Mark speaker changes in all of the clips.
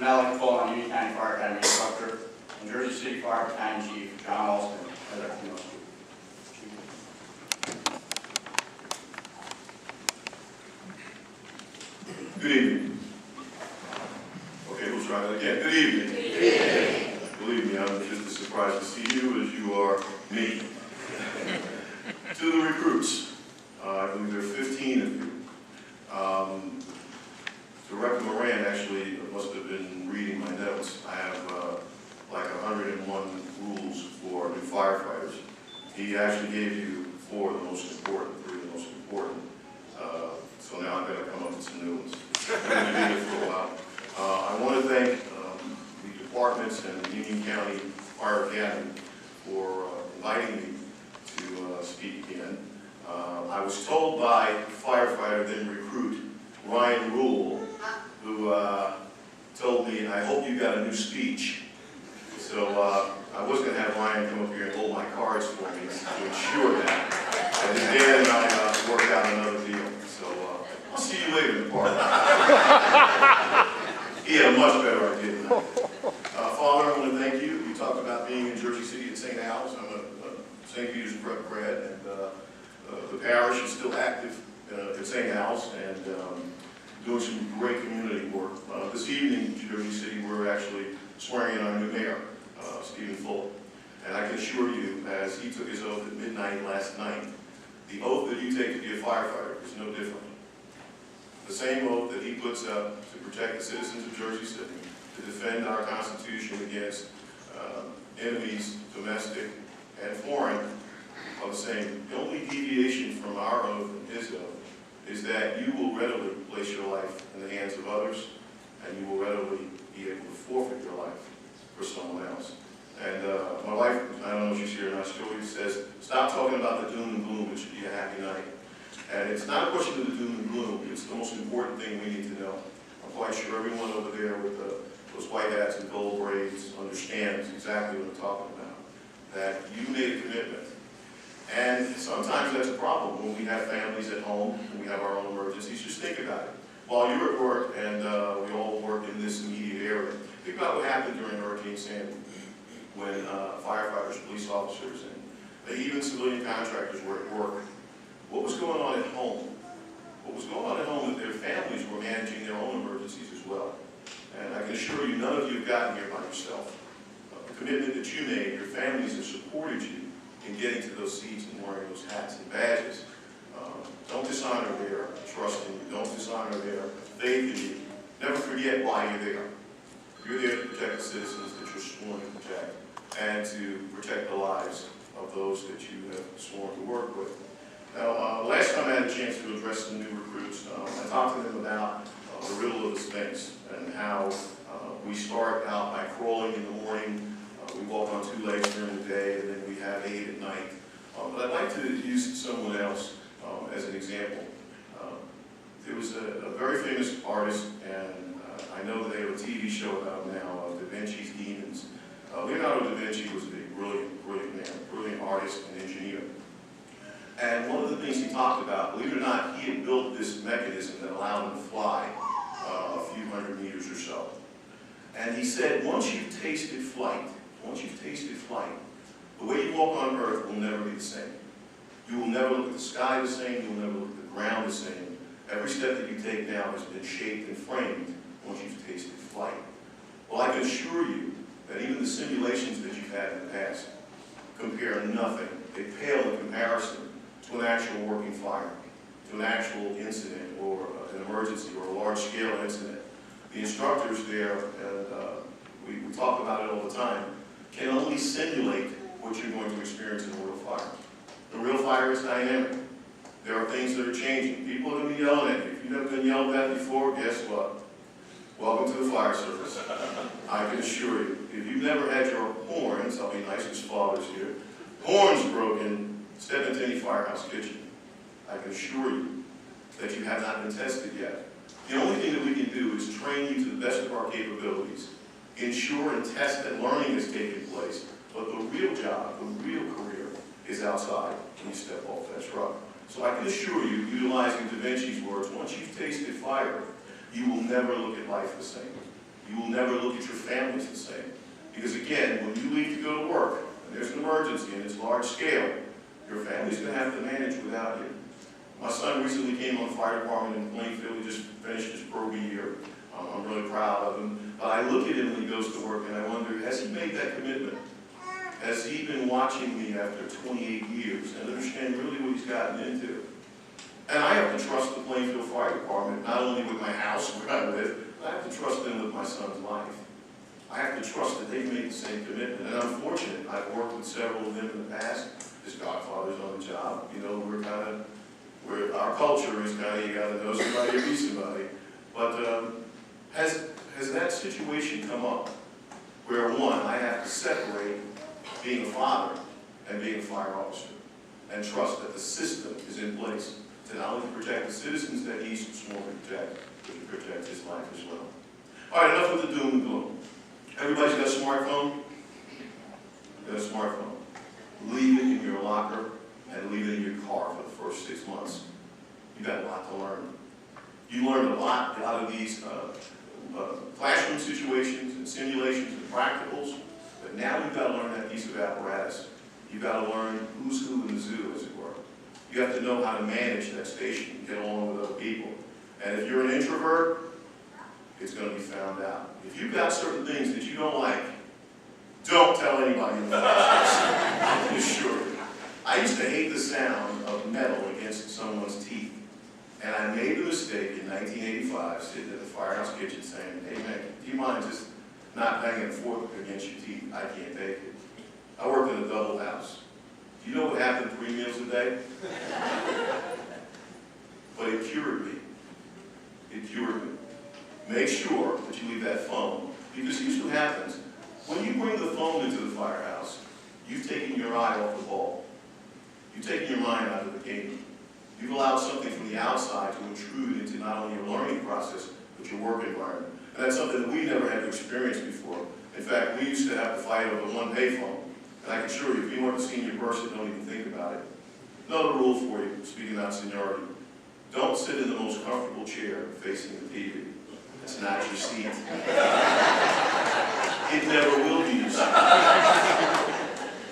Speaker 1: Would now like to call on Union County Fire Academy instructor and Jersey City Fire Battalion Chief John Alston as our keynote speaker.
Speaker 2: Good evening. Okay, we'll try that again. Good evening. Good evening. Believe me, I'm just as surprised to see you as you are me. To the recruits, I believe there are 15 of you. Director Moran actually must have been reading my notes. I have like 101 rules for new firefighters. He actually gave you 4 of the most important, 3 of the most important. So now I've got to come up with some new ones. I'm going to be here for a while. I want to thank the departments and the Union County Fire Academy for inviting me to speak again. I was told by firefighter, then recruit, Ryan Rule, who told me, I hope you got a new speech. So I was going to have Ryan come up here and hold my cards for me to ensure that. And then Dan and I worked out another deal. So I'll see you later in the park. He had a much better idea than I did. Father, I want to thank you. You talked about being in Jersey City at St. Al's. I'm a St. Petersburg grad, and the parish is still active at St. Al's and doing some great community work. This evening in Jersey City, we're actually swearing in our new mayor, Stephen Fuller. And I can assure you, as he took his oath at midnight last night, the oath that you take to be a firefighter is no different. The same oath that he puts up to protect the citizens of Jersey City, to defend our Constitution against enemies, domestic and foreign, are the same. The only deviation from our oath and his oath is that you will readily place your life in the hands of others, and you will readily be able to forfeit your life for someone else. And my wife, I don't know if she's here or not, she always says, stop talking about the doom and gloom, it should be a happy night. And it's not a question of the doom and gloom, it's the most important thing we need to know. I'm quite sure everyone over there with those white hats and gold braids understands exactly what I'm talking about. That you made a commitment. And sometimes that's a problem when we have families at home and we have our own emergencies. Just think about it. While you're at work and we all work in this immediate area, think about what happened during Hurricane Sandy when firefighters, police officers, and even civilian contractors were at work. What was going on at home? What was going on at home is their families were managing their own emergencies as well. And I can assure you, none of you have gotten here by yourself. The commitment that you made, your families have supported you in getting to those seats and wearing those hats and badges. Don't dishonor their trust in you. Don't dishonor their faith in you. Never forget why you're there. You're there to protect the citizens that you're sworn to protect and to protect the lives of those that you have sworn to work with. Now, last time I had a chance to address some new recruits, I talked to them about the riddle of the Sphinx and how we start out by crawling in the morning. We walk on 2 legs during the day, and then we have 8 at night. But I'd like to use someone else as an example. There was a very famous artist, and I know that they have a TV show about him now, Da Vinci's Demons. Leonardo da Vinci was a brilliant, brilliant man, brilliant artist and engineer. And one of the things he talked about, believe it or not, he had built this mechanism that allowed him to fly a few hundred meters or so. And he said, once you've tasted flight, the way you walk on earth will never be the same. You will never look at the sky the same, you will never look at the ground the same. Every step that you take now has been shaped and framed once you've tasted flight. Well, I can assure you that even the simulations that you've had in the past compare nothing. They pale in comparison to an actual working fire, to an actual incident or an emergency or a large-scale incident. The instructors there, and we talk about it all the time, can only simulate what you're going to experience in a real fire. The real fire is dynamic. There are things that are changing. People are going to be yelling at you. If you've never been yelled at before, guess what? Welcome to the fire service. I can assure you, if you've never had your horns, I'll be nice as fathers here, horns broken, step into any firehouse kitchen. I can assure you that you have not been tested yet. The only thing that we can do is train you to the best of our capabilities, ensure and test that learning is taking place, but the real job, the real career, is outside when you step off that truck. So I can assure you, utilizing Da Vinci's words, once you've tasted fire, you will never look at life the same. You will never look at your families the same. Because again, when you leave to go to work, and there's an emergency and it's large scale, your family's going to have to manage without you. My son recently came on the fire department in Plainfield. He just finished his pro year. I'm really proud of him. But I look at him when he goes to work and I wonder, has he made that commitment? Has he been watching me after 28 years and understand really what he's gotten into? And I have to trust the Plainfield Fire Department, not only with my house where I live, but I have to trust them with my son's life. I have to trust that they've made the same commitment. And I'm fortunate. I've worked with several of them in the past. His godfather's on the job. You know, our culture is kind of, you got to know somebody or be somebody. But has that situation come up where, one, I have to separate being a father and being a fire officer and trust that the system is in place to not only protect the citizens that he's sworn to protect, but to protect his life as well. All right, enough with the doom and gloom. Everybody's got a smartphone? Got a smartphone. Leave it in your locker and leave it in your car for the first 6 months. You got a lot to learn. You learned a lot out of these classroom situations and simulations and practicals, but now you've got to learn that piece of apparatus. You've got to learn who's who in the zoo, as it were. You have to know how to manage that station and get along with other people. And if you're an introvert, it's going to be found out. If you've got certain things that you don't like, don't tell anybody in the process. I can assure you. I used to hate the sound of metal against someone's teeth. And I made the mistake in 1985, sitting in the firehouse kitchen saying, hey man, do you mind just not banging a fork against your teeth? I can't take it. I worked in a double house. Do you know what happened 3 meals a day? But it cured me. It cured me. Make sure that you leave that phone, because here's what happens. When you bring the phone into the firehouse, you've taken your eye off the ball. You've taken your mind out of the game. You've allowed something from the outside to intrude into not only your learning process, but your work environment. And that's something that we never had to experience before. In fact, we used to have to fight over one payphone. And I can assure you, if you weren't a senior person, don't even think about it. Another rule for you, speaking about seniority. Don't sit in the most comfortable chair facing the TV. It's not your seat. It never will be your seat.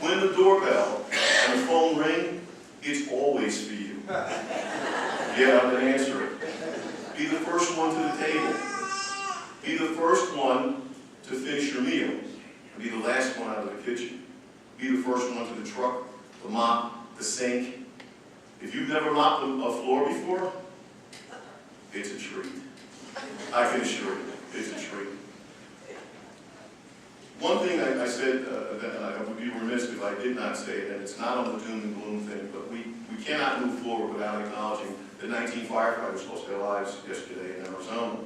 Speaker 2: When the doorbell and the phone ring, it's always for you. Get up and answer it. Be the first one to the table. Be the first one to finish your meal. Be the last one out of the kitchen. Be the first one to the truck, the mop, the sink. If you've never mopped a floor before, it's a treat. I can assure you, it's a treat. One thing I said that I would be remiss if I did not say it, and it's not on the doom and gloom thing, but we cannot move forward without acknowledging that 19 firefighters lost their lives yesterday in Arizona.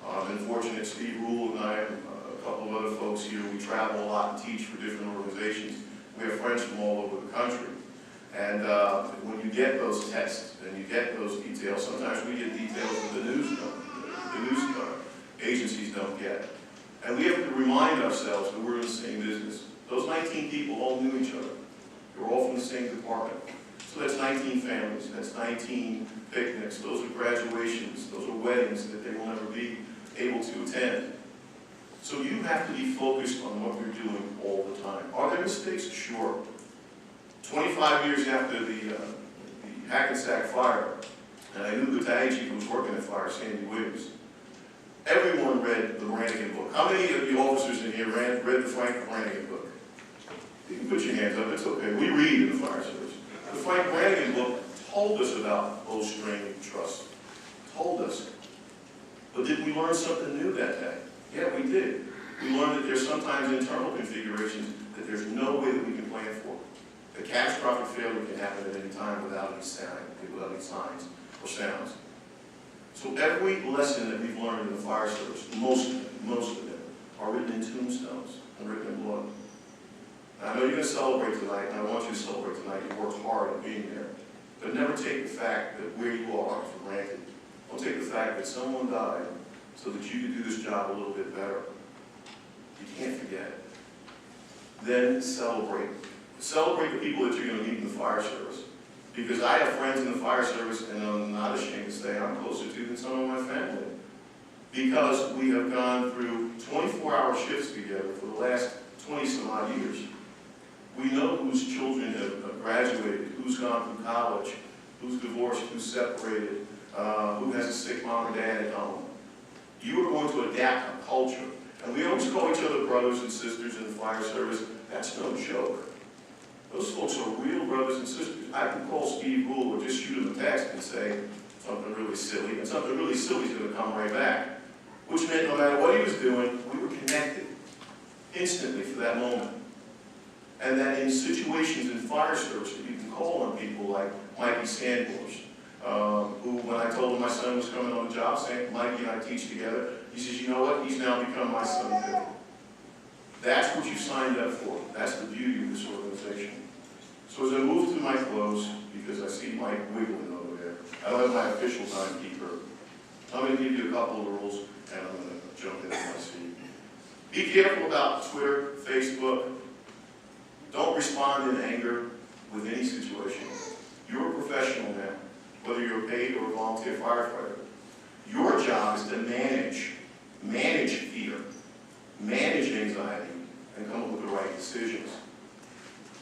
Speaker 2: Unfortunately, Steve Rule and I, and a couple of other folks here, we travel a lot and teach for different organizations. We have friends from all over the country. And when you get those texts and you get those details, sometimes we get details that the news agencies don't get. And we have to remind ourselves that we're in the same business. Those 19 people all knew each other. They were all from the same department. So that's 19 families, that's 19 picnics, those are graduations, those are weddings that they will never be able to attend. So you have to be focused on what you're doing all the time. Are there mistakes? Sure. 25 years after the Hackensack fire, and I knew the battalion chief who was working at fire, Sandy Williams. Everyone read the Brannigan book. How many of the officers in here read the Frank Brannigan book? You can put your hands up, it's okay. We read in the fire service. The Frank Brannigan book told us about bowstring trust. Told us. But did we learn something new that day? Yeah, we did. We learned that there's sometimes internal configurations that there's no way that we can plan for. The catastrophic failure can happen at any time without any signs or sounds. So every lesson that we've learned in the fire service, most of them, are written in tombstones and written in blood. Now, I know you're going to celebrate tonight, and I want you to celebrate tonight. You worked hard at being there. But never take the fact that where you are for granted. Don't take the fact that someone died so that you could do this job a little bit better. You can't forget it. Then celebrate. Celebrate the people that you're going to meet in the fire service. Because I have friends in the fire service, and I'm not ashamed to say I'm closer to than some of my family. because we have gone through 24-hour shifts together for the last 20-some odd years. We know whose children have graduated, who's gone through college, who's divorced, who's separated, who has a sick mom or dad at home. You are going to adapt a culture. And we always call each other brothers and sisters in the fire service. That's no joke. Those folks are real brothers and sisters. I can call Steve Gould or just shoot him a text and say something really silly, and something really silly is going to come right back. Which meant no matter what he was doing, we were connected instantly for that moment. And that in situations in fire service, you can call on people like Mikey Sandhorst, who, when I told him my son was coming on the job, saying, Mikey and I teach together, he says, you know what, he's now become my son too. That's what you signed up for. That's the beauty of this organization. So as I move to my close, because I see Mike wiggling over there, I don't have my official timekeeper. I'm going to give you a couple of rules, and I'm going to jump into my seat. Be careful about Twitter, Facebook. Don't respond in anger with any situation. You're a professional now, whether you're a paid or a volunteer firefighter. Your job is to manage fear, manage anxiety, and come up with the right decisions.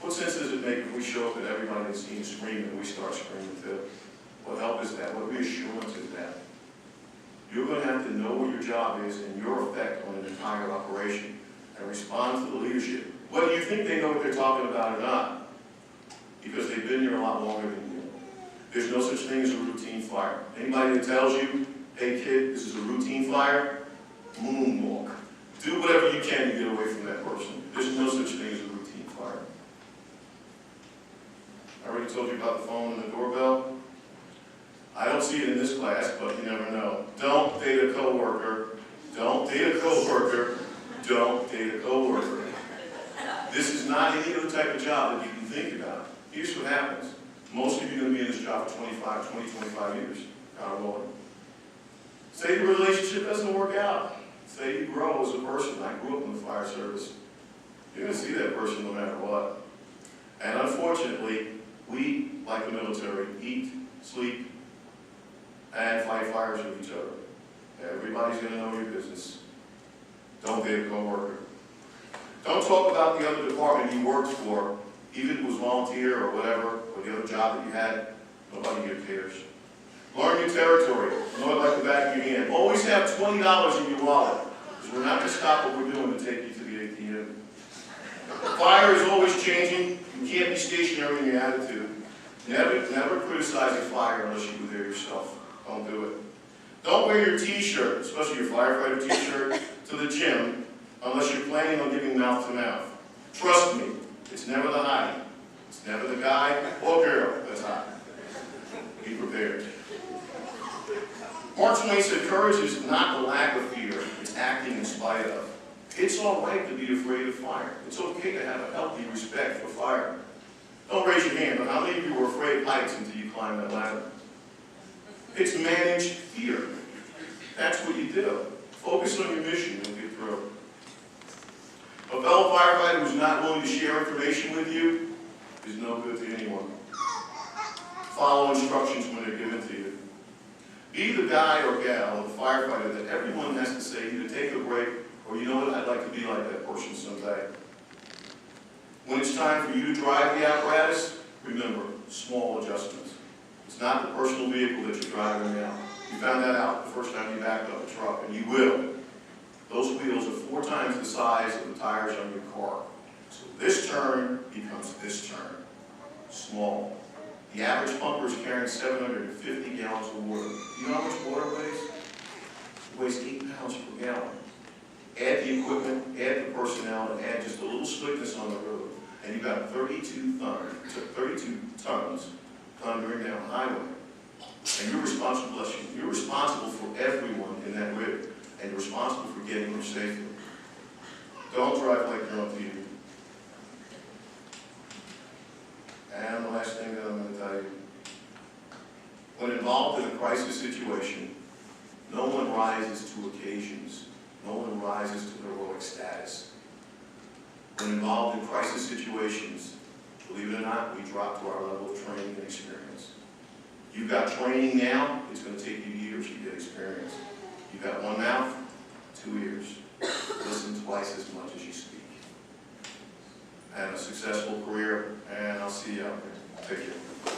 Speaker 2: What sense does it make if we show up and everybody in the scene is screaming and we start screaming too? What help is that? What reassurance is that? You're going to have to know what your job is and your effect on an entire operation and respond to the leadership. Whether you think they know what they're talking about or not, because they've been here a lot longer than you. There's no such thing as a routine fire. Anybody that tells you, hey kid, this is a routine fire, moonwalk. Do whatever you can to get away from that person. There's no such thing as a routine fire. I already told you about the phone and the doorbell. I don't see it in this class, but you never know. Don't date a coworker. Don't date a coworker. Don't date a coworker. This is not any other type of job that you can think about. Here's what happens. Most of you are going to be in this job for 25 years. God willing. Say the relationship doesn't work out. Say you grow as a person. I grew up in the fire service. You're going to see that person no matter what. And unfortunately, we, like the military, eat, sleep, and fight fires with each other. Everybody's going to know your business. Don't date a coworker. Don't talk about the other department you worked for, even if it was volunteer or whatever, or the other job that you had. Nobody here cares. Learn your territory. Know it like the back of your hand. Always have $20 in your wallet, because we're not going to stop what we're doing to take you to the ATM. Fire is always changing. You can't be stationary in your attitude. Never criticize a fire unless you were there yourself. Don't do it. Don't wear your t-shirt, especially your firefighter t-shirt, to the gym unless you're planning on giving mouth to mouth. Trust me, it's never the hottie. It's never the guy or girl that's hot. Be prepared. Mark Twain said, courage is not the lack of fear, it's acting in spite of. It's all right to be afraid of fire. It's okay to have a healthy respect for fire. Don't raise your hand, but how many of you were afraid of heights until you climbed that ladder? It's managed fear. That's what you do. Focus on your mission and get through. A fellow firefighter who's not willing to share information with you is no good to anyone. Follow instructions when they're given to you. Be the guy or gal, the firefighter, that everyone has to say, either take a break or, you know what, I'd like to be like that person someday. When it's time for you to drive the apparatus, remember, small adjustments. It's not the personal vehicle that you're driving now. You found that out the first time you backed up a truck, and you will. Those wheels are 4 times the size of the tires on your car. So this turn becomes this turn. Small. The average pumper is carrying 750 gallons of water. Do you know how much water weighs? It weighs 8 pounds per gallon. Add the equipment, add the personnel, and add just a little slickness on the road, and you've got 32 tons thundering down the highway. And you're responsible for everyone in that rig, and you're responsible for getting them safely. Don't drive like you're on TV. And the last thing that I'm going to tell you, when involved in a crisis situation, no one rises to occasions. No one rises to heroic status. When involved in crisis situations, believe it or not, we drop to our level of training and experience. You've got training now, it's going to take you years to get experience. You got one mouth, 2 ears. Listen twice as much as you speak. And a successful career, and I'll see you out there. Take care.